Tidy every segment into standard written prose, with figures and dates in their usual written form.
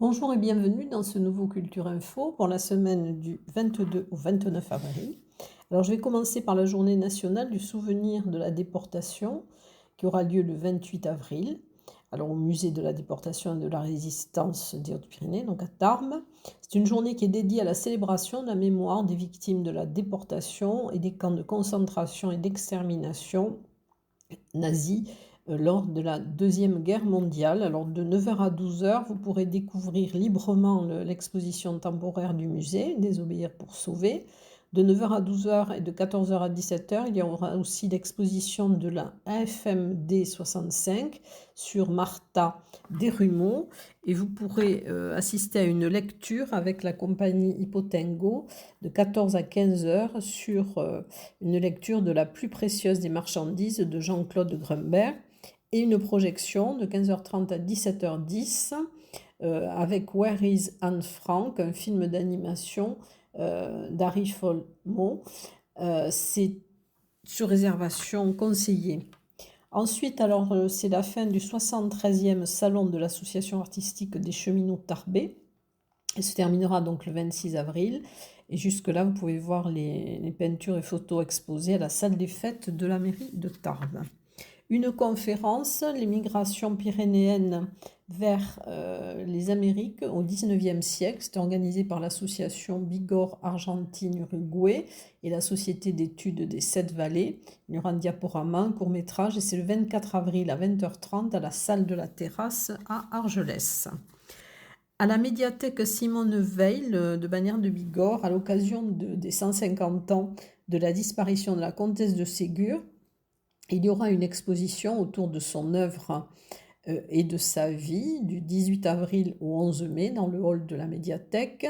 Bonjour et bienvenue dans ce nouveau Culture Info pour la semaine du 22 au 29 avril. Alors je vais commencer par la journée nationale du souvenir de la déportation qui aura lieu le 28 avril. Alors au musée de la déportation et de la résistance des Hautes-Pyrénées, donc à Tarbes. C'est une journée qui est dédiée à la célébration de la mémoire des victimes de la déportation et des camps de concentration et d'extermination nazis lors de la Deuxième Guerre mondiale. Alors de 9h à 12h, vous pourrez découvrir librement l'exposition temporaire du musée Désobéir pour sauver. De 9h à 12h et de 14h à 17h, il y aura aussi l'exposition de la AFMD 65 sur Martha Desrumaux et vous pourrez assister à une lecture avec la compagnie Hippotengo de 14 à 15h sur une lecture de La plus précieuse des marchandises de Jean-Claude Grunberg et une projection de 15h30 à 17h10 avec Where is Anne Frank, un film d'animation d'Harry Folmo. C'est sur réservation conseillée. Ensuite, alors, c'est la fin du 73e salon de l'association artistique des cheminots tarbais. Elle se terminera donc le 26 avril. Et jusque-là, vous pouvez voir les peintures et photos exposées à la salle des fêtes de la mairie de Tarbes. Une conférence, les migrations pyrénéennes vers les Amériques au XIXe siècle. C'était organisé par l'association Bigorre Argentine-Uruguay et la Société d'études des Sept Vallées. Il y aura un diaporama, un court-métrage, et c'est le 24 avril à 20h30 à la salle de la Terrasse à Argelès. À la médiathèque Simone Veil de Bagnères de Bigorre, à l'occasion des 150 ans de la disparition de la comtesse de Ségur, il y aura une exposition autour de son œuvre et de sa vie du 18 avril au 11 mai dans le hall de la médiathèque.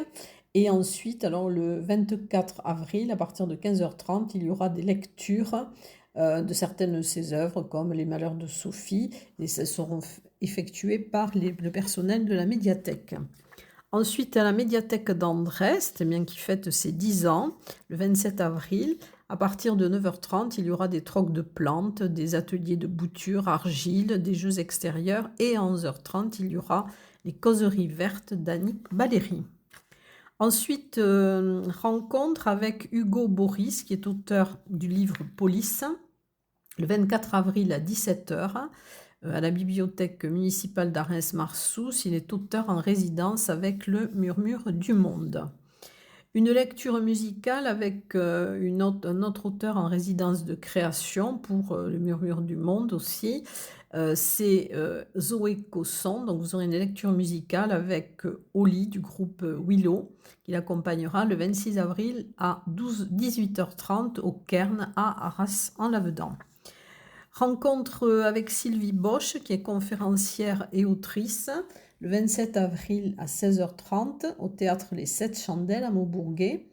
Et ensuite, alors le 24 avril, à partir de 15h30, il y aura des lectures de certaines de ses œuvres, comme Les Malheurs de Sophie, et elles seront effectuées par le personnel de la médiathèque. Ensuite, à la médiathèque d'Andrest, qui fête ses 10 ans, le 27 avril, à partir de 9h30, il y aura des trocs de plantes, des ateliers de bouture, argile, des jeux extérieurs, et à 11h30, il y aura les causeries vertes d'Annick Baléry. Ensuite, rencontre avec Hugo Boris, qui est auteur du livre Police, le 24 avril à 17h, à la bibliothèque municipale d'Arens-Marsous. Il est auteur en résidence avec le Murmure du Monde. Une lecture musicale avec un autre auteur en résidence de création pour le Murmure du Monde aussi. C'est Zoé Cosson. Donc vous aurez une lecture musicale avec Oli du groupe Willow qui l'accompagnera le 26 avril à 18h30 au Cairn à Arras en Lavedan. Rencontre avec Sylvie Bosch, qui est conférencière et autrice, le 27 avril à 16h30 au théâtre Les Sept Chandelles à Maubourguet.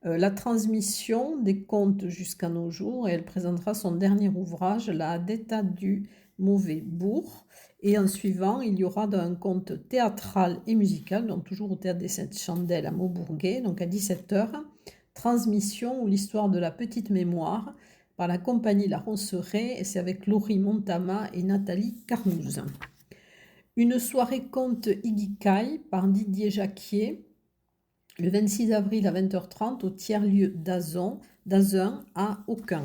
La transmission des contes jusqu'à nos jours, et elle présentera son dernier ouvrage, La Detta du mauvais bourg. Et en suivant, il y aura un conte théâtral et musical, donc toujours au théâtre des Sept Chandelles à Maubourguet, donc à 17h, transmission ou l'histoire de la petite mémoire, par la compagnie La Ronceraie, et c'est avec Laurie Montama et Nathalie Carnouz. Une soirée conte Igikai par Didier Jacquier, le 26 avril à 20h30 au tiers-lieu d'Azun à Aucun.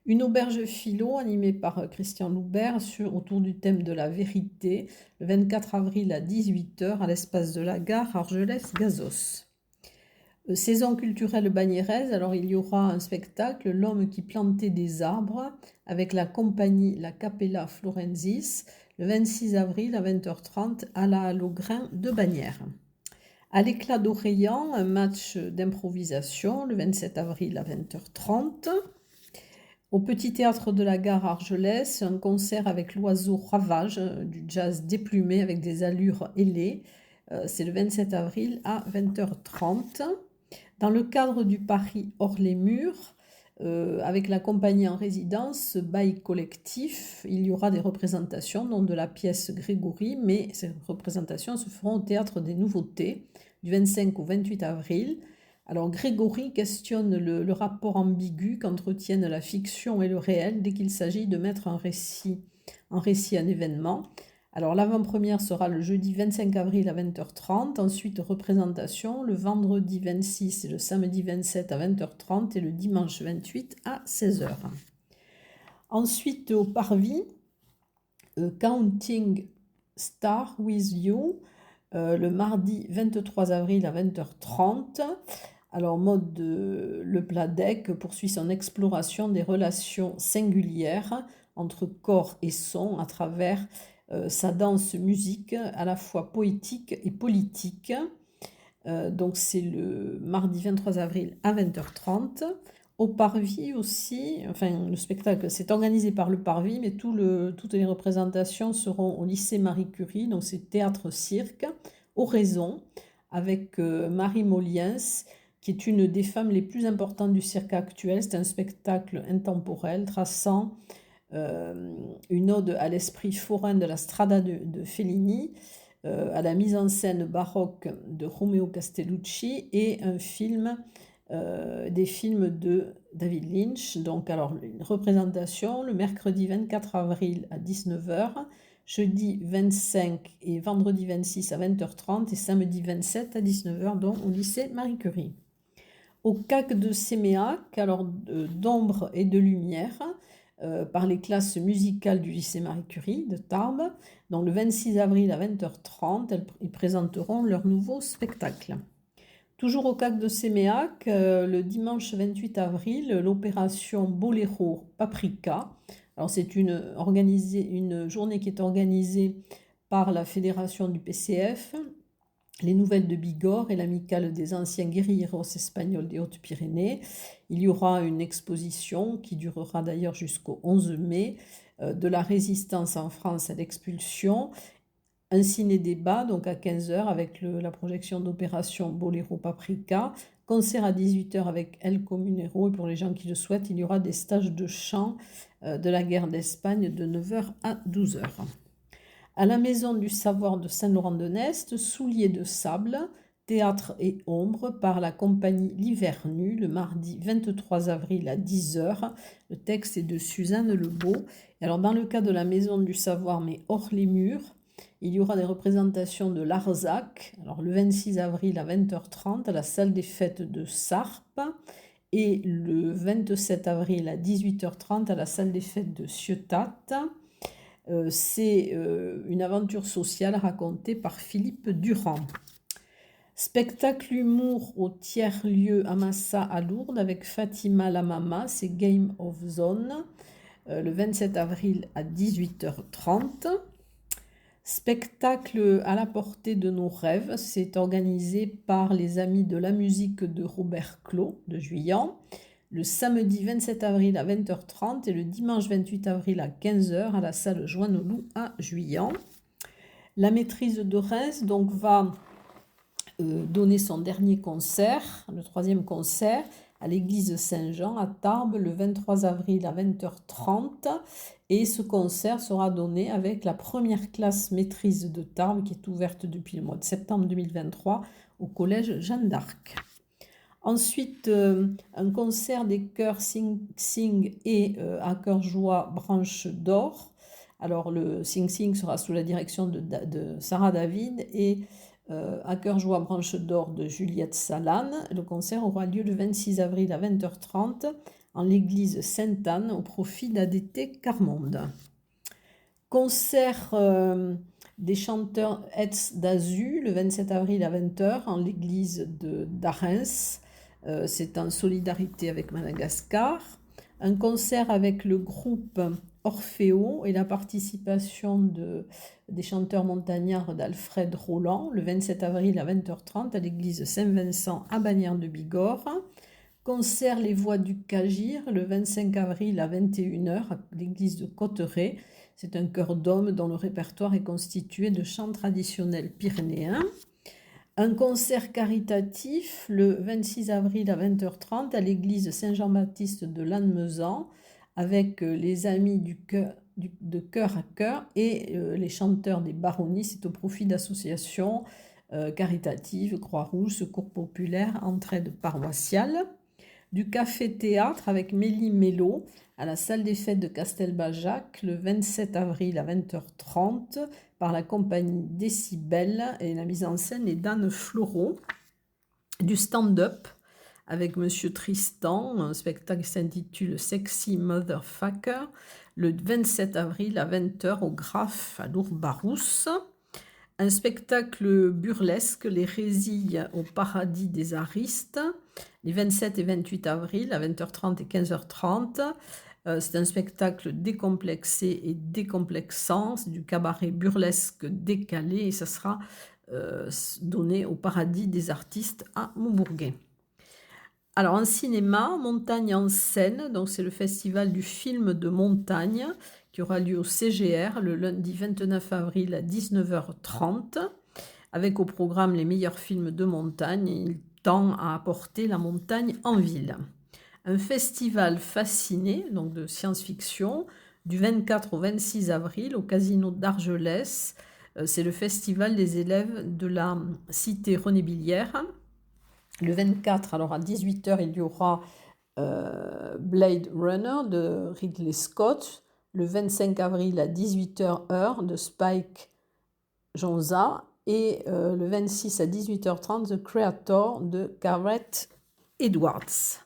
Une auberge philo animée par Christian Loubert autour du thème de la vérité, le 24 avril à 18h à l'espace de la gare Argelès-Gazos. Saison culturelle bagnéraise, alors il y aura un spectacle, L'homme qui plantait des arbres, avec la compagnie La Capella Florensis, le 26 avril à 20h30 à la Halograin de Bagnères. À l'éclat d'Orléans, un match d'improvisation, le 27 avril à 20h30. Au Petit Théâtre de la Gare Argelès, un concert avec l'oiseau Ravage, du jazz déplumé avec des allures ailées. C'est le 27 avril à 20h30. Dans le cadre du Paris hors les murs, avec la compagnie en résidence Bail Collectif, il y aura des représentations, dont de la pièce Grégory, mais ces représentations se feront au Théâtre des Nouveautés du 25 au 28 avril. Alors Grégory questionne le rapport ambigu qu'entretiennent la fiction et le réel dès qu'il s'agit de mettre en récit un événement. Alors l'avant-première sera le jeudi 25 avril à 20h30, ensuite représentation le vendredi 26 et le samedi 27 à 20h30 et le dimanche 28 à 16h. Ensuite au Parvis, Counting Star with You, le mardi 23 avril à 20h30. Alors, le plat deck poursuit son exploration des relations singulières entre corps et son à travers sa danse-musique à la fois poétique et politique. Donc, c'est le mardi 23 avril à 20h30. Au Parvis aussi, enfin le spectacle c'est organisé par le Parvis, mais toutes les représentations seront au lycée Marie Curie, donc c'est théâtre-cirque, Oraison, avec Marie Moliens, qui est une des femmes les plus importantes du cirque actuel. C'est un spectacle intemporel traçant une ode à l'esprit forain de la Strada de Fellini, à la mise en scène baroque de Romeo Castellucci et des films de David Lynch. Donc alors une représentation le mercredi 24 avril à 19h, jeudi 25 et vendredi 26 à 20h30 et samedi 27 à 19h, donc au lycée Marie Curie. Au CAC de Séméac, alors d'ombre et de lumière, par les classes musicales du lycée Marie Curie de Tarbes. Donc le 26 avril à 20h30, ils présenteront leur nouveau spectacle. Toujours au CAC de Séméac, le dimanche 28 avril, l'opération Boléro Paprika. Alors c'est une journée qui est organisée par la fédération du PCF, les Nouvelles de Bigorre et l'Amicale des anciens guérilleros espagnols des Hautes-Pyrénées. Il y aura une exposition qui durera d'ailleurs jusqu'au 11 mai de la résistance en France à l'expulsion. Un ciné-débat donc à 15h avec la projection d'Opération Boléro Paprika. Concert à 18h avec El Comunero. Et pour les gens qui le souhaitent, il y aura des stages de chant de la guerre d'Espagne de 9h à 12h. À la Maison du Savoir de Saint-Laurent-de-Nest, Souliers de sable, théâtre et ombre par la compagnie L'Hiver Nu, le mardi 23 avril à 10h. Le texte est de Suzanne Lebeau. Et alors dans le cas de la Maison du Savoir, mais hors les murs, il y aura des représentations de Larzac, alors le 26 avril à 20h30 à la salle des fêtes de Sarp et le 27 avril à 18h30 à la salle des fêtes de Ciotat. C'est une aventure sociale racontée par Philippe Durand. Spectacle humour au tiers-lieu à Massa à Lourdes avec Fatima la Mama, c'est Game of Zone, le 27 avril à 18h30. Spectacle à la portée de nos rêves, c'est organisé par les Amis de la musique de Robert Clos de Juillan, le samedi 27 avril à 20h30 et le dimanche 28 avril à 15h à la salle Joannolou à Juillan. La maîtrise de Reims donc va donner son dernier concert, le 3e concert, à l'église Saint-Jean à Tarbes le 23 avril à 20h30. Et ce concert sera donné avec la première classe maîtrise de Tarbes qui est ouverte depuis le mois de septembre 2023 au collège Jeanne d'Arc. Ensuite, un concert des chœurs Sing Sing et à Cœur Joie Branche d'Or. Alors le Sing Sing sera sous la direction de Sarah David et à Cœur Joie Branche d'Or de Juliette Salane. Le concert aura lieu le 26 avril à 20h30 en l'église Sainte-Anne au profit d'ADT Carmonde. Concert des chanteurs Hetz d'Azu le 27 avril à 20h en l'église d'Arens. C'est en solidarité avec Madagascar. Un concert avec le groupe Orfeo et la participation des chanteurs montagnards d'Alfred Roland le 27 avril à 20h30 à l'église Saint-Vincent à Bagnères de Bigorre. Concert Les Voix du Cagir le 25 avril à 21h à l'église de Cotteret. C'est un chœur d'hommes dont le répertoire est constitué de chants traditionnels pyrénéens. Un concert caritatif le 26 avril à 20h30 à l'église Saint-Jean-Baptiste de Lannemezan avec les amis de Cœur à Cœur et les chanteurs des Baronnies. C'est au profit d'associations caritatives, Croix-Rouge, Secours Populaire, Entraide Paroissiale. du café-théâtre avec Mélie Mello à la salle des fêtes de Castelbajac le 27 avril à 20h30 par la compagnie Décibel et la mise en scène est d'Anne Floreau. Du stand-up avec Monsieur Tristan, un spectacle qui s'intitule Sexy Motherfucker, le 27 avril à 20h au Graphe à Lourbarousse. Un spectacle burlesque, Les Résilles au Paradis des Aristes, les 27 et 28 avril à 20h30 et 15h30. C'est un spectacle décomplexé et décomplexant, c'est du cabaret burlesque décalé et ça sera donné au Paradis des Artistes à Maubourguet. Alors en cinéma, Montagne en scène, donc c'est le festival du film de montagne qui aura lieu au CGR le lundi 29 avril à 19h30 avec au programme les meilleurs films de montagne. Il tend à apporter la montagne en ville. Un festival fasciné, donc de science-fiction, du 24 au 26 avril au Casino d'Argelès. C'est le festival des élèves de la cité René Billière. Le 24, alors à 18h, il y aura Blade Runner de Ridley Scott. Le 25 avril à 18h heure de Spike Jonze. Et le 26 à 18h30, The Creator de Gareth Edwards.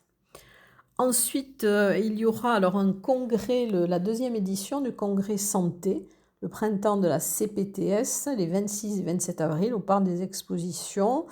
Ensuite, il y aura alors un congrès, la deuxième édition du congrès santé, le printemps de la CPTS, les 26 et 27 avril, au parc des expositions.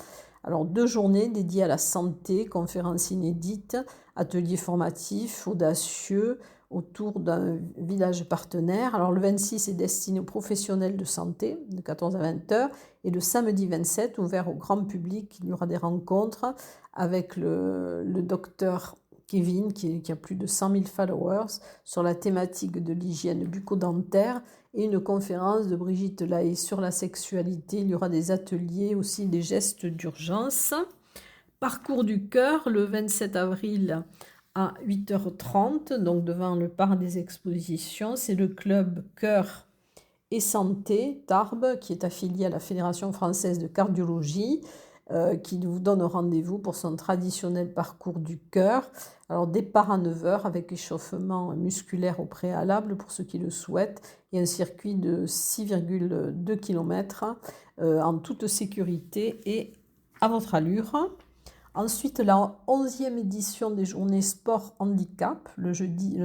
Alors 2 journées dédiées à la santé, conférences inédites, ateliers formatifs audacieux autour d'un village partenaire. Alors le 26 est destiné aux professionnels de santé, de 14 à 20h, et le samedi 27, ouvert au grand public, il y aura des rencontres avec le docteur Kevin, qui a plus de 100 000 followers, sur la thématique de l'hygiène bucco-dentaire et une conférence de Brigitte Lahaye sur la sexualité. Il y aura des ateliers, aussi des gestes d'urgence. Parcours du cœur, le 27 avril à 8h30, donc devant le parc des expositions. C'est le club Cœur et Santé Tarbes, qui est affilié à la Fédération française de cardiologie, qui vous donne rendez-vous pour son traditionnel parcours du cœur. Alors départ à 9h avec échauffement musculaire au préalable pour ceux qui le souhaitent et un circuit de 6,2 km en toute sécurité et à votre allure. Ensuite, la 11e édition des journées sport handicap, le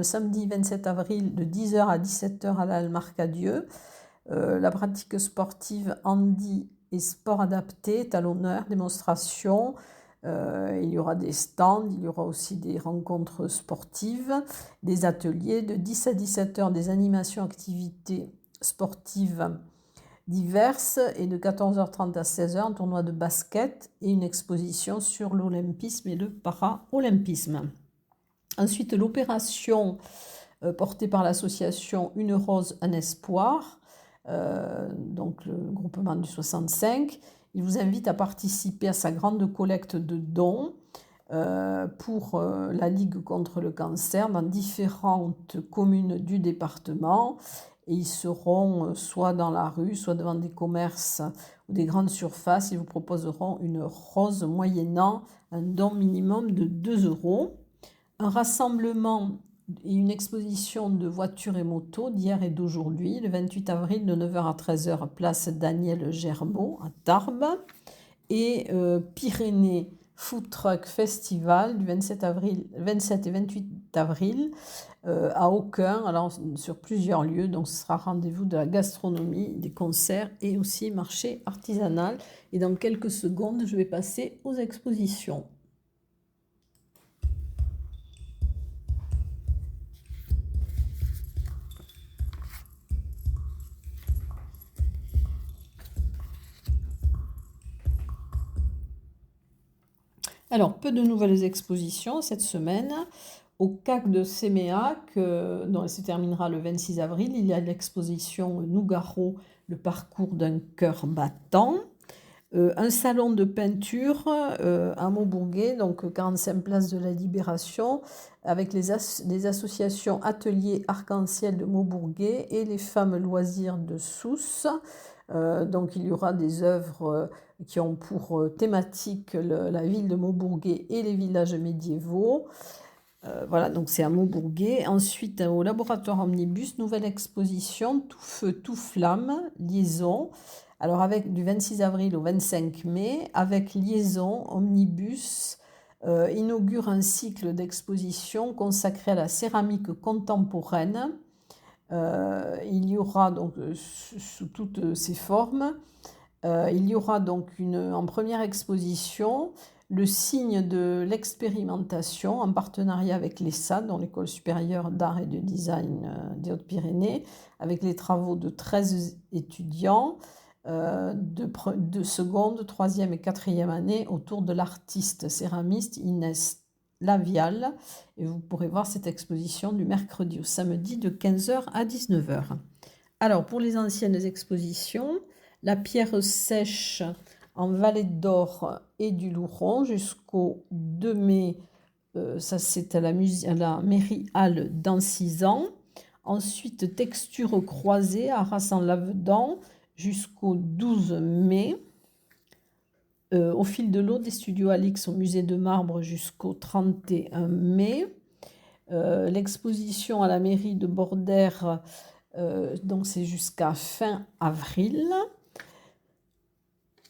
samedi 27 avril de 10h à 17h à la Marcadieu. La pratique sportive handi et sport adapté est à l'honneur, démonstration. Il y aura des stands, il y aura aussi des rencontres sportives, des ateliers de 10 à 17h, des animations, activités sportives diverses et de 14h30 à 16h, un tournoi de basket et une exposition sur l'olympisme et le para-olympisme. Ensuite, l'opération portée par l'association Une Rose, un Espoir, donc le groupement du 65. Il vous invite à participer à sa grande collecte de dons pour la Ligue contre le cancer dans différentes communes du département. Et ils seront soit dans la rue, soit devant des commerces ou des grandes surfaces. Ils vous proposeront une rose moyennant un don minimum de 2 €. Un rassemblement et une exposition de voitures et motos d'hier et d'aujourd'hui, le 28 avril de 9h à 13h, place Daniel Gerbeau à Tarbes. Et Pyrénées Food Truck Festival du 27 et 28 avril à Aucun, alors sur plusieurs lieux. Donc ce sera rendez-vous de la gastronomie, des concerts et aussi marché artisanal. Et dans quelques secondes, je vais passer aux expositions. Alors, peu de nouvelles expositions cette semaine. Au CAC de Séméac, dont elle se terminera le 26 avril, il y a l'exposition Nougaro, le parcours d'un cœur battant. Un salon de peinture à Maubourguet, donc 45 place de la Libération, avec les associations Atelier Arc-en-Ciel de Maubourguet et les femmes loisirs de Sousse. Donc il y aura des œuvres qui ont pour thématique la ville de Maubourguet et les villages médiévaux. Voilà, donc c'est à Maubourguet. Ensuite, au laboratoire Omnibus, nouvelle exposition, Tout feu, tout flamme, liaison. Alors avec du 26 avril au 25 mai, avec liaison, Omnibus inaugure un cycle d'exposition consacré à la céramique contemporaine. Il y aura donc sous toutes ses formes. Il y aura donc en première exposition le signe de l'expérimentation en partenariat avec l'ESSA, dans l'École supérieure d'art et de design des Hautes-Pyrénées, avec les travaux de 13 étudiants de seconde, troisième et quatrième année autour de l'artiste céramiste Inès Lavial. Et vous pourrez voir cette exposition du mercredi au samedi de 15h à 19h. Alors, pour les anciennes expositions, la pierre sèche en Vallée d'Or et du Louron jusqu'au 2 mai, ça c'est à la mairie Halle dans 6 ans. Ensuite, texture croisée à Arras-en-Lavedan jusqu'au 12 mai. Au fil de l'eau des studios Alix au musée de Marbre jusqu'au 31 mai. L'exposition à la mairie de Bordère, donc c'est jusqu'à fin avril.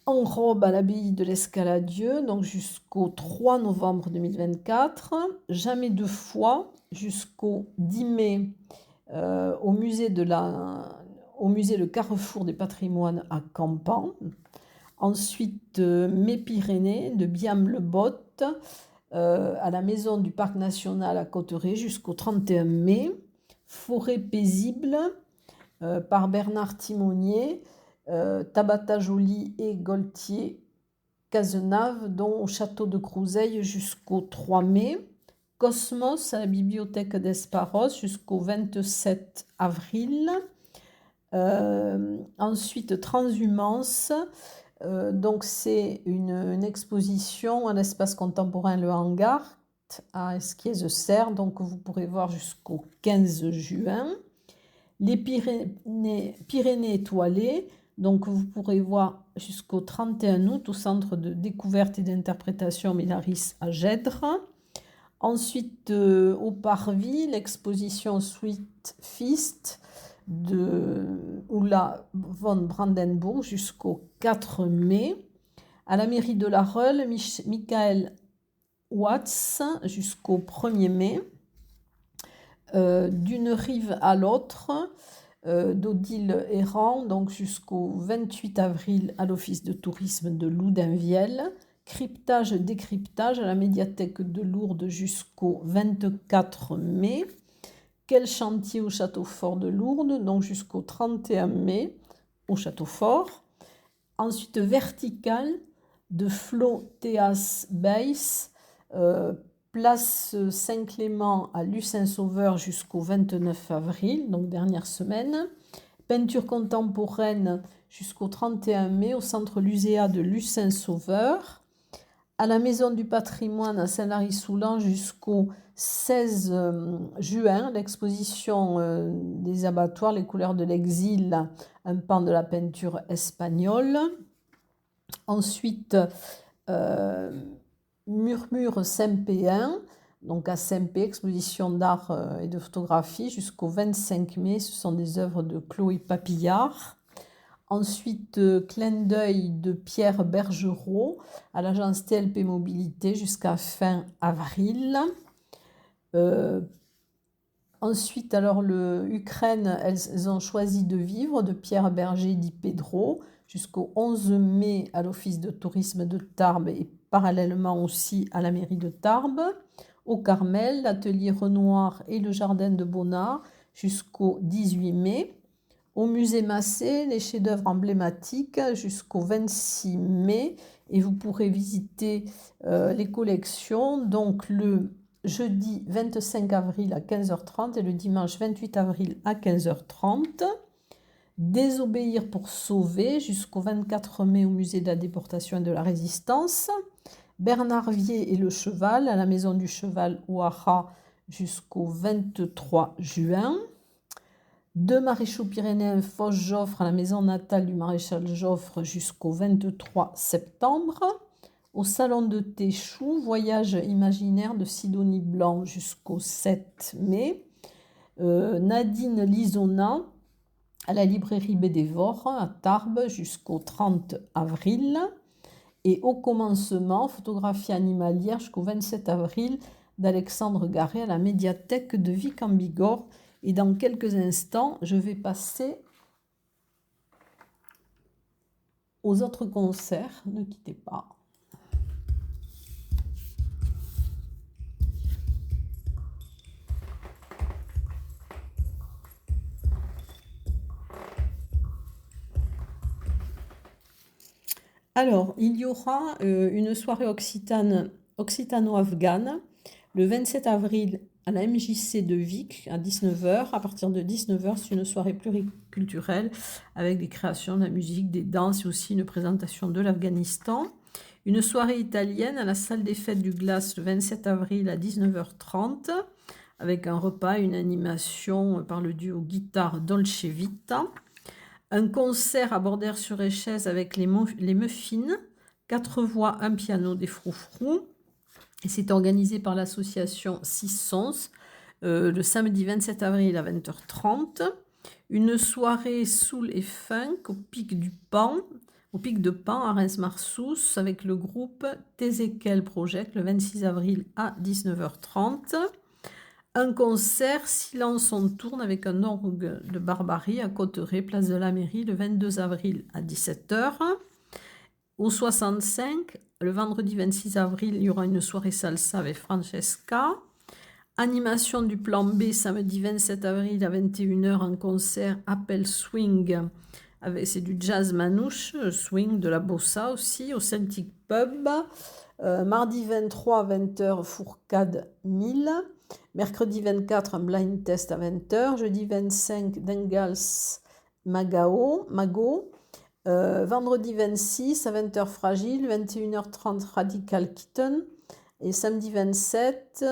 En robe à l'abbaye de l'Escaladieu, donc jusqu'au 3 novembre 2024. Jamais deux fois jusqu'au 10 mai au musée Le Carrefour des Patrimoines à Campan. Ensuite, Mes Pyrénées de Biam-le-Bot à la maison du Parc national à Cotteret jusqu'au 31 mai. Forêt paisible par Bernard Timonier. Tabata Joly et Gaultier Cazenave, dont au château de Crouseille jusqu'au 3 mai. Cosmos à la bibliothèque d'Esparos jusqu'au 27 avril. Ensuite, Transhumance. Donc c'est une exposition à l'espace contemporain Le Hangar à Esquies-Serres, donc vous pourrez voir jusqu'au 15 juin. Les Pyrénées étoilées, donc vous pourrez voir jusqu'au 31 août au centre de découverte et d'interprétation Mélaris à Gèdre. Ensuite, au Parvis, l'exposition Sweet Feast de Ulla von Brandenburg jusqu'au 4 mai. À la mairie de La Reule, Michael Watts jusqu'au 1er mai. D'une rive à l'autre, d'Odile Errand, donc jusqu'au 28 avril à l'Office de tourisme de Loudunvielle. Cryptage, décryptage à la médiathèque de Lourdes jusqu'au 24 mai. Quel chantier au Château Fort de Lourdes, donc jusqu'au 31 mai au Château Fort. Ensuite, Vertical de Flo Théas Beiss, place Saint-Clément à Lucin-Sauveur jusqu'au 29 avril, donc dernière semaine. Peinture contemporaine jusqu'au 31 mai au centre Luséa de Lucin-Sauveur. À la Maison du patrimoine à Saint-Lary-Soulan jusqu'au 16 juin, l'exposition des abattoirs, les couleurs de l'exil, un pan de la peinture espagnole. Ensuite, Murmure Saint-Péen, donc à Saint-Pé, exposition d'art et de photographie jusqu'au 25 mai. Ce sont des œuvres de Chloé Papillard. Ensuite, Clin d'œil de Pierre Bergerot à l'agence TLP Mobilité jusqu'à fin avril. Ensuite, alors Ukraine, elles ont choisi de vivre de Pierre Berger Di Pedro jusqu'au 11 mai à l'Office de tourisme de Tarbes et parallèlement aussi à la mairie de Tarbes. Au Carmel, l'atelier Renoir et le jardin de Bonnard jusqu'au 18 mai. Au musée Massé, les chefs-d'œuvre emblématiques jusqu'au 26 mai. Et vous pourrez visiter les collections, donc le jeudi 25 avril à 15h30 et le dimanche 28 avril à 15h30. Désobéir pour sauver jusqu'au 24 mai au musée de la déportation et de la résistance. Bernard Vier et le cheval à la maison du cheval Ouaha jusqu'au 23 juin. 2 maréchaux pyrénéens Foch-Joffre à la maison natale du maréchal Joffre jusqu'au 23 septembre. Au salon de Téchou, voyage imaginaire de Sidonie Blanc jusqu'au 7 mai. Nadine Lisona à la librairie Bédévore à Tarbes jusqu'au 30 avril. Et au commencement, photographie animalière jusqu'au 27 avril d'Alexandre Garret à la médiathèque de Vic en Bigorre. Et dans quelques instants, je vais passer aux autres concerts. Ne quittez pas. Alors, il y aura une soirée occitano-afghane le 27 avril à la MJC de Vic à 19h. À partir de 19h, c'est une soirée pluriculturelle avec des créations, de la musique, des danses et aussi une présentation de l'Afghanistan. Une soirée italienne à la salle des fêtes du Glace le 27 avril à 19h30 avec un repas et une animation par le duo guitare Dolce Vita. Un concert à Bordères-sur-Échez avec les Muffins, 4 voix, un piano, des froufrous. Et c'est organisé par l'association 6 Sons, le samedi 27 avril à 20h30. Une soirée soul et funk au Pic de Pan à Reims-Marsous avec le groupe Tezekel Project le 26 avril à 19h30. Un concert Silence on tourne avec un orgue de Barbarie à Cotteret, place de la Mairie, le 22 avril à 17h. Au 65, le vendredi 26 avril, il y aura une soirée salsa avec Francesca. Animation du plan B, samedi 27 avril à 21h, un concert Appel Swing. C'est du jazz manouche, swing, de la bossa aussi, au Celtic Pub. Mardi 23 à 20h, Fourcade 1000. Mercredi 24, un blind test à 20h. Jeudi 25, Dengals Mago. Vendredi 26 à 20h, Fragile. 21h30, Radical Kitten. Et samedi 27,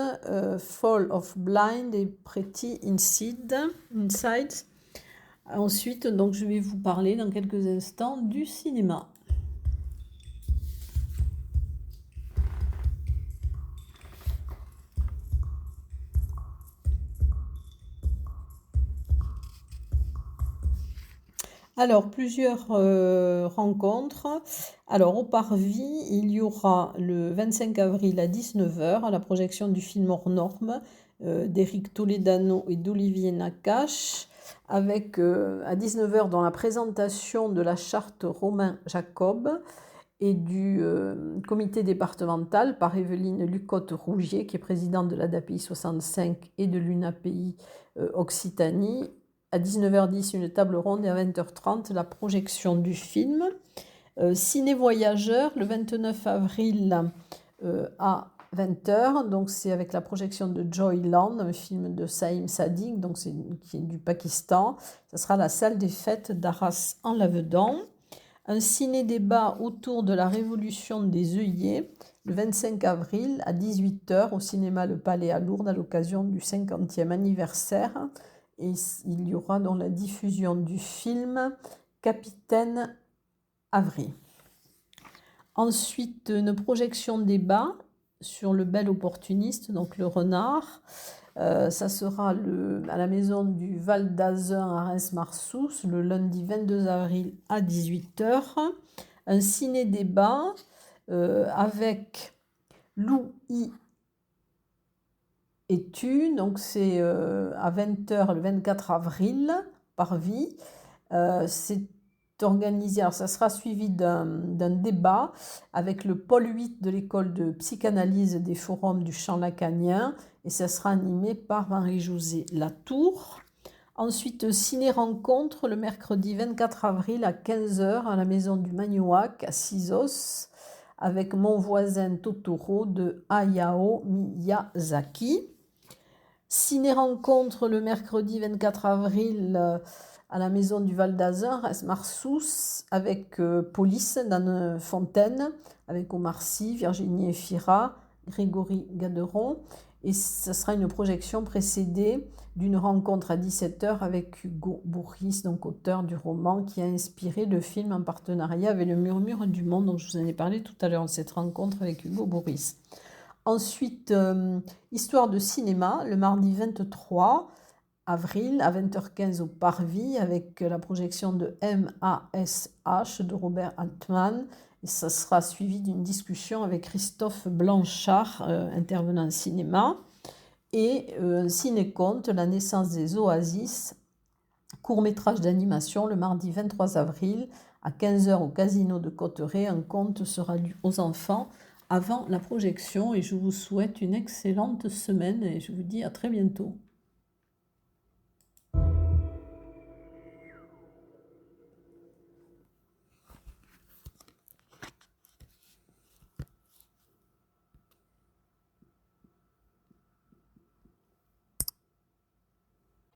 Fall of Blind et Pretty Inside. Ensuite, donc, je vais vous parler dans quelques instants du cinéma. Alors, plusieurs rencontres. Alors, au Parvis, il y aura le 25 avril à 19h à la projection du film Hors Normes d'Éric Toledano et d'Olivier Nakache, avec à 19h dans la présentation de la charte Romain Jacob et du comité départemental par Evelyne Lucotte-Rougier, qui est présidente de l'ADAPI 65 et de l'UNAPI Occitanie. À 19h10, une table ronde et à 20h30, la projection du film. Ciné Voyageur, le 29 avril à 20h. Donc, c'est avec la projection de Joyland, un film de Saïm Sadiq, donc qui est du Pakistan. Ça sera à la salle des fêtes d'Arras en Lavedan. Un ciné-débat autour de la révolution des œillets, le 25 avril à 18h au cinéma Le Palais à Lourdes à l'occasion du 50e anniversaire. Et il y aura dans la diffusion du film Capitaine Avery. Ensuite, une projection débat sur le bel opportuniste, donc le renard. Ça sera à la maison du Val d'Azun à Reims-Marsous, le lundi 22 avril à 18h. Un ciné-débat avec Louis et tu, donc c'est à 20h le 24 avril, Parvis. C'est organisé, alors ça sera suivi d'un débat avec le pôle 8 de l'école de psychanalyse des forums du Champ Lacanien, et ça sera animé par Marie-Josée Latour. Ensuite, ciné-rencontre le mercredi 24 avril à 15h à la maison du Magnoac à Sisos, avec Mon voisin Totoro de Hayao Miyazaki. Ciné-rencontre le mercredi 24 avril à la maison du Val d'Azun, Reims-Marsous, avec Police d'Anne Fontaine, avec Omar Sy, Virginie Efira, Grégory Gaderon. Et ce sera une projection précédée d'une rencontre à 17h avec Hugo Bourris, donc auteur du roman qui a inspiré le film en partenariat avec le Murmure du Monde, dont je vous en ai parlé tout à l'heure, cette rencontre avec Hugo Bourris. Ensuite, histoire de cinéma, le mardi 23 avril à 20h15 au Parvis, avec la projection de MASH de Robert Altman. Et ça sera suivi d'une discussion avec Christophe Blanchard, intervenant en cinéma. Et un ciné-conte, La naissance des oasis, court-métrage d'animation, le mardi 23 avril à 15h au Casino de Cotteret. Un conte sera lu aux enfants avant la projection et je vous souhaite une excellente semaine et je vous dis à très bientôt.